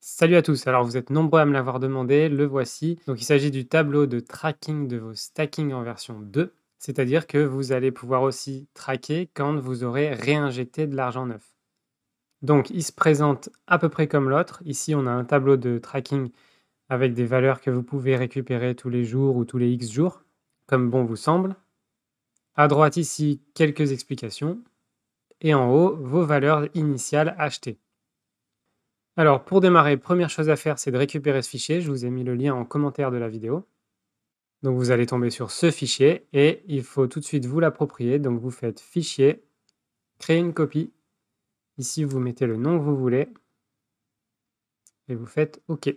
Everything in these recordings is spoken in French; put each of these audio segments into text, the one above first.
Salut à tous, alors vous êtes nombreux à me l'avoir demandé, le voici. Donc il s'agit du tableau de tracking de vos stacking en version 2, c'est-à-dire que vous allez pouvoir aussi tracker quand vous aurez réinjecté de l'argent neuf. Donc il se présente à peu près comme l'autre. Ici on a un tableau de tracking avec des valeurs que vous pouvez récupérer tous les jours ou tous les X jours, comme bon vous semble. À droite ici, quelques explications. Et en haut, vos valeurs initiales achetées. Alors, pour démarrer, première chose à faire, c'est de récupérer ce fichier. Je vous ai mis le lien en commentaire de la vidéo. Donc, vous allez tomber sur ce fichier et il faut tout de suite vous l'approprier. Donc, vous faites Fichier, créer une copie. Ici, vous mettez le nom que vous voulez et vous faites OK.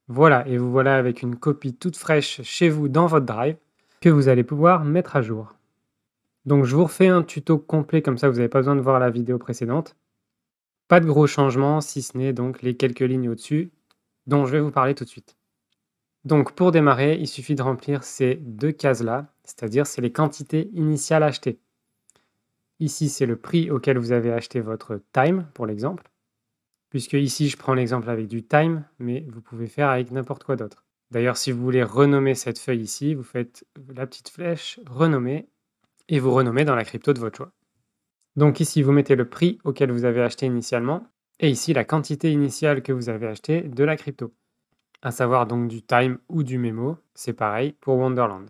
Voilà, et vous voilà avec une copie toute fraîche chez vous dans votre Drive que vous allez pouvoir mettre à jour. Donc, je vous refais un tuto complet, comme ça vous n'avez pas besoin de voir la vidéo précédente. Pas de gros changements, si ce n'est donc les quelques lignes au-dessus dont je vais vous parler tout de suite. Donc pour démarrer, il suffit de remplir ces deux cases-là, c'est-à-dire c'est les quantités initiales achetées. Ici, c'est le prix auquel vous avez acheté votre time, pour l'exemple, puisque ici, je prends l'exemple avec du time, mais vous pouvez faire avec n'importe quoi d'autre. D'ailleurs, si vous voulez renommer cette feuille ici, vous faites la petite flèche renommer et vous renommez dans la crypto de votre choix. Donc ici, vous mettez le prix auquel vous avez acheté initialement et ici la quantité initiale que vous avez acheté de la crypto, à savoir donc du time ou du memo, c'est pareil pour Wonderland.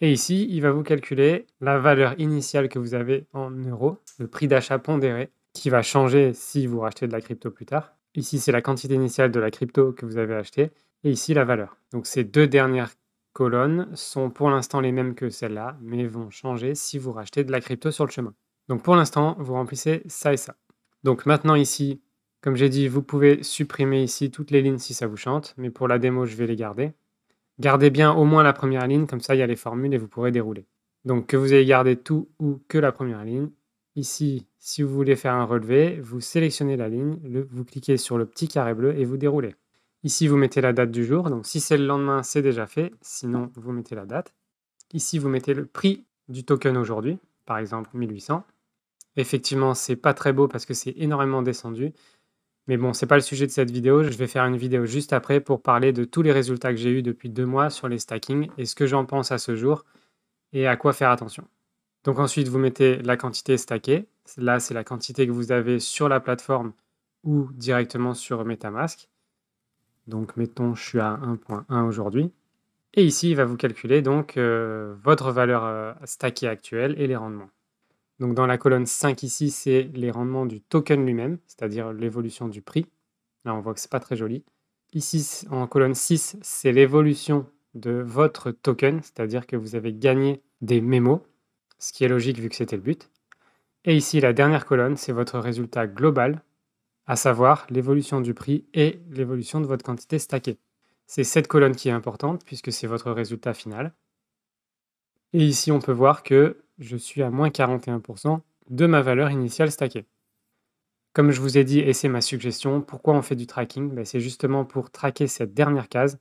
Et ici, il va vous calculer la valeur initiale que vous avez en euros, le prix d'achat pondéré, qui va changer si vous rachetez de la crypto plus tard. Ici, c'est la quantité initiale de la crypto que vous avez achetée, et ici, la valeur. Donc ces deux dernières colonnes sont pour l'instant les mêmes que celles-là, mais vont changer si vous rachetez de la crypto sur le chemin. Donc pour l'instant, vous remplissez ça et ça. Donc maintenant ici, comme j'ai dit, vous pouvez supprimer ici toutes les lignes si ça vous chante, mais pour la démo, je vais les garder. Gardez bien au moins la première ligne, comme ça il y a les formules et vous pourrez dérouler. Donc que vous ayez gardé tout ou que la première ligne. Ici, si vous voulez faire un relevé, vous sélectionnez la ligne, vous cliquez sur le petit carré bleu et vous déroulez. Ici, vous mettez la date du jour. Donc si c'est le lendemain, c'est déjà fait. Sinon, vous mettez la date. Ici, vous mettez le prix du token aujourd'hui, par exemple 1800. Effectivement, c'est pas très beau parce que c'est énormément descendu. Mais bon, c'est pas le sujet de cette vidéo. Je vais faire une vidéo juste après pour parler de tous les résultats que j'ai eus depuis 2 mois sur les stacking et ce que j'en pense à ce jour et à quoi faire attention. Donc ensuite, vous mettez la quantité stackée. Là, c'est la quantité que vous avez sur la plateforme ou directement sur MetaMask. Donc mettons, je suis à 1.1 aujourd'hui. Et ici, il va vous calculer donc votre valeur stackée actuelle et les rendements. Donc dans la colonne 5 ici, c'est les rendements du token lui-même, c'est-à-dire l'évolution du prix. Là, on voit que c'est pas très joli. Ici, en colonne 6, c'est l'évolution de votre token, c'est-à-dire que vous avez gagné des mémos, ce qui est logique vu que c'était le but. Et ici, la dernière colonne, c'est votre résultat global, à savoir l'évolution du prix et l'évolution de votre quantité stackée. C'est cette colonne qui est importante puisque c'est votre résultat final. Et ici, on peut voir que je suis à moins 41% de ma valeur initiale stackée. Comme je vous ai dit, et c'est ma suggestion, pourquoi on fait du tracking? Ben, c'est justement pour traquer cette dernière case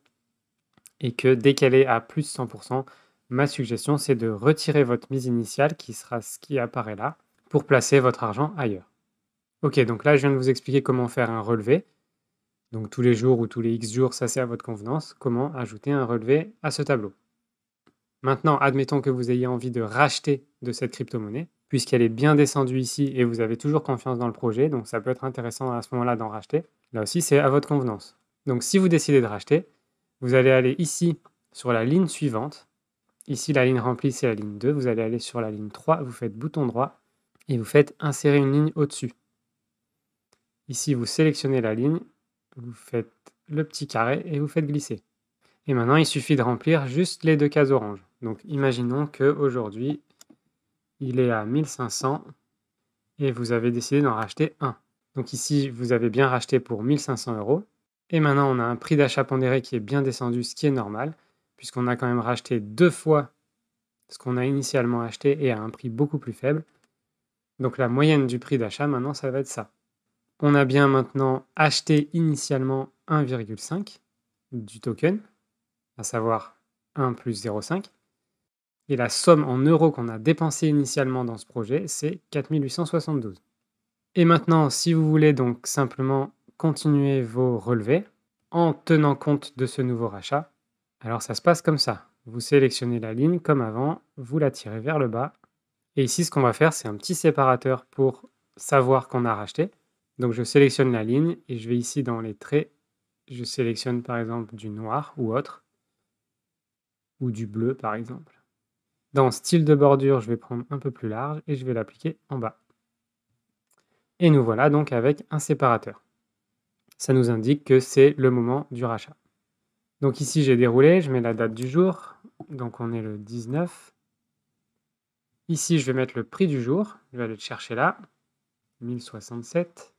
et que dès qu'elle est à plus de 100%, ma suggestion, c'est de retirer votre mise initiale, qui sera ce qui apparaît là, pour placer votre argent ailleurs. Ok, donc là, je viens de vous expliquer comment faire un relevé. Donc tous les jours ou tous les X jours, ça c'est à votre convenance. Comment ajouter un relevé à ce tableau. Maintenant, admettons que vous ayez envie de racheter de cette crypto-monnaie, puisqu'elle est bien descendue ici et vous avez toujours confiance dans le projet, donc ça peut être intéressant à ce moment-là d'en racheter. Là aussi, c'est à votre convenance. Donc si vous décidez de racheter, vous allez aller ici sur la ligne suivante. Ici, la ligne remplie, c'est la ligne 2. Vous allez aller sur la ligne 3, vous faites bouton droit et vous faites insérer une ligne au-dessus. Ici, vous sélectionnez la ligne, vous faites le petit carré et vous faites glisser. Et maintenant, il suffit de remplir juste les deux cases oranges. Donc, imaginons qu'aujourd'hui, il est à 1500 et vous avez décidé d'en racheter un. Donc ici, vous avez bien racheté pour 1500 €. Et maintenant, on a un prix d'achat pondéré qui est bien descendu, ce qui est normal, puisqu'on a quand même racheté 2 fois ce qu'on a initialement acheté et à un prix beaucoup plus faible. Donc la moyenne du prix d'achat, maintenant, ça va être ça. On a bien maintenant acheté initialement 1,5 du token, à savoir 1 plus 0,5. Et la somme en euros qu'on a dépensé initialement dans ce projet, c'est 4872. Et maintenant, si vous voulez donc simplement continuer vos relevés en tenant compte de ce nouveau rachat, alors ça se passe comme ça. Vous sélectionnez la ligne comme avant, vous la tirez vers le bas. Et ici, ce qu'on va faire, c'est un petit séparateur pour savoir qu'on a racheté. Donc je sélectionne la ligne et je vais ici dans les traits, je sélectionne par exemple du noir ou autre, ou du bleu par exemple. Dans style de bordure, je vais prendre un peu plus large et je vais l'appliquer en bas. Et nous voilà donc avec un séparateur. Ça nous indique que c'est le moment du rachat. Donc ici, j'ai déroulé, je mets la date du jour, donc on est le 19. Ici, je vais mettre le prix du jour, je vais aller le chercher là, 1067.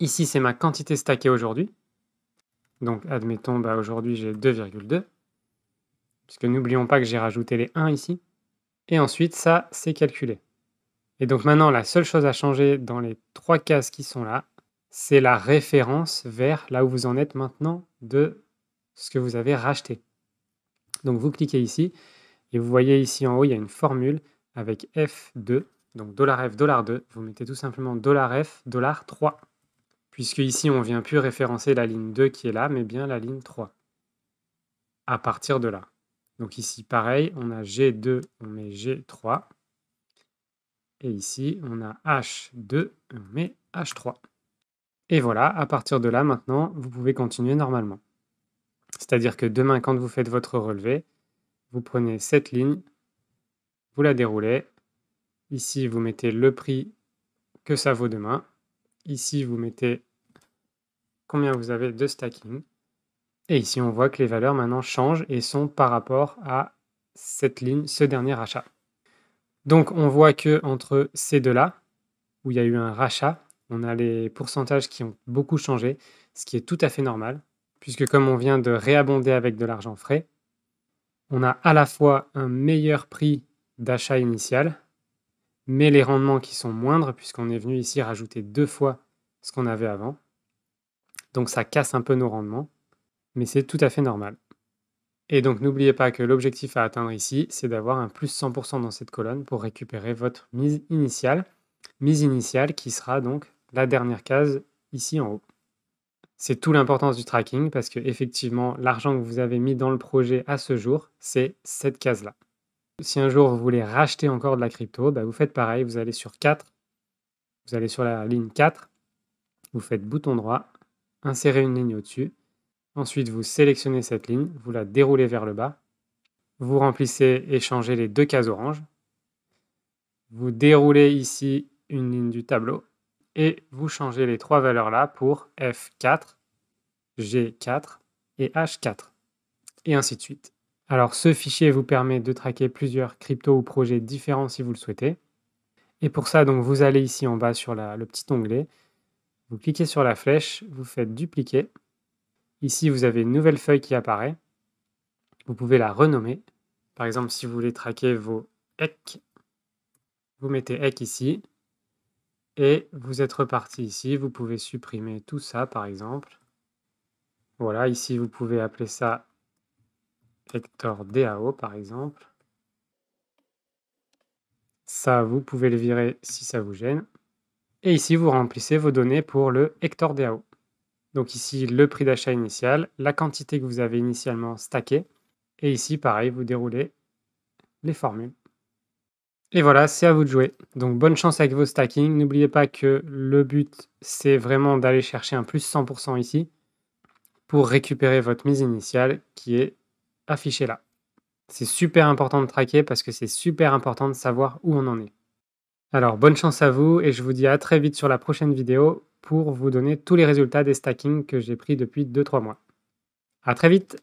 Ici, c'est ma quantité stackée aujourd'hui. Donc admettons, aujourd'hui j'ai 2,2, puisque n'oublions pas que j'ai rajouté les 1 ici. Et ensuite, ça, c'est calculé. Et donc maintenant, la seule chose à changer dans les 3 cases qui sont là, c'est la référence vers là où vous en êtes maintenant de ce que vous avez racheté. Donc vous cliquez ici, et vous voyez ici en haut, il y a une formule avec F2, donc $F, $2, vous mettez tout simplement $F, $3. Puisque ici, on ne vient plus référencer la ligne 2 qui est là, mais bien la ligne 3. À partir de là. Donc ici, pareil, on a G2, on met G3. Et ici, on a H2, on met H3. Et voilà, à partir de là, maintenant, vous pouvez continuer normalement. C'est-à-dire que demain, quand vous faites votre relevé, vous prenez cette ligne, vous la déroulez. Ici, vous mettez le prix que ça vaut demain. Ici, vous mettez combien vous avez de stacking. Et ici, on voit que les valeurs maintenant changent et sont par rapport à cette ligne, ce dernier rachat. Donc, on voit que entre ces deux-là, où il y a eu un rachat, on a les pourcentages qui ont beaucoup changé, ce qui est tout à fait normal, puisque comme on vient de réabonder avec de l'argent frais, on a à la fois un meilleur prix d'achat initial, mais les rendements qui sont moindres, puisqu'on est venu ici rajouter 2 fois ce qu'on avait avant. Donc ça casse un peu nos rendements, mais c'est tout à fait normal. Et donc n'oubliez pas que l'objectif à atteindre ici, c'est d'avoir un plus 100% dans cette colonne pour récupérer votre mise initiale qui sera donc la dernière case ici en haut. C'est tout l'importance du tracking parce que effectivement, l'argent que vous avez mis dans le projet à ce jour, c'est cette case-là. Si un jour vous voulez racheter encore de la crypto, vous faites pareil, vous allez sur 4, vous allez sur la ligne 4, vous faites bouton droit, insérez une ligne au-dessus, ensuite vous sélectionnez cette ligne, vous la déroulez vers le bas, vous remplissez et changez les 2 cases oranges, vous déroulez ici une ligne du tableau et vous changez les 3 valeurs là pour F4, G4 et H4 et ainsi de suite. Alors ce fichier vous permet de traquer plusieurs cryptos ou projets différents si vous le souhaitez. Et pour ça, donc, vous allez ici en bas sur le petit onglet, vous cliquez sur la flèche, vous faites dupliquer. Ici, vous avez une nouvelle feuille qui apparaît. Vous pouvez la renommer. Par exemple, si vous voulez traquer vos EC, vous mettez EC ici. Et vous êtes reparti ici. Vous pouvez supprimer tout ça, par exemple. Voilà, ici, vous pouvez appeler ça Hector DAO, par exemple. Ça, vous pouvez le virer si ça vous gêne. Et ici, vous remplissez vos données pour le Hector DAO. Donc ici, le prix d'achat initial, la quantité que vous avez initialement stackée. Et ici, pareil, vous déroulez les formules. Et voilà, c'est à vous de jouer. Donc bonne chance avec vos stacking. N'oubliez pas que le but, c'est vraiment d'aller chercher un plus 100% ici pour récupérer votre mise initiale qui est affichée là. C'est super important de traquer parce que c'est super important de savoir où on en est. Alors bonne chance à vous et je vous dis à très vite sur la prochaine vidéo pour vous donner tous les résultats des stackings que j'ai pris depuis 2-3 mois. À très vite!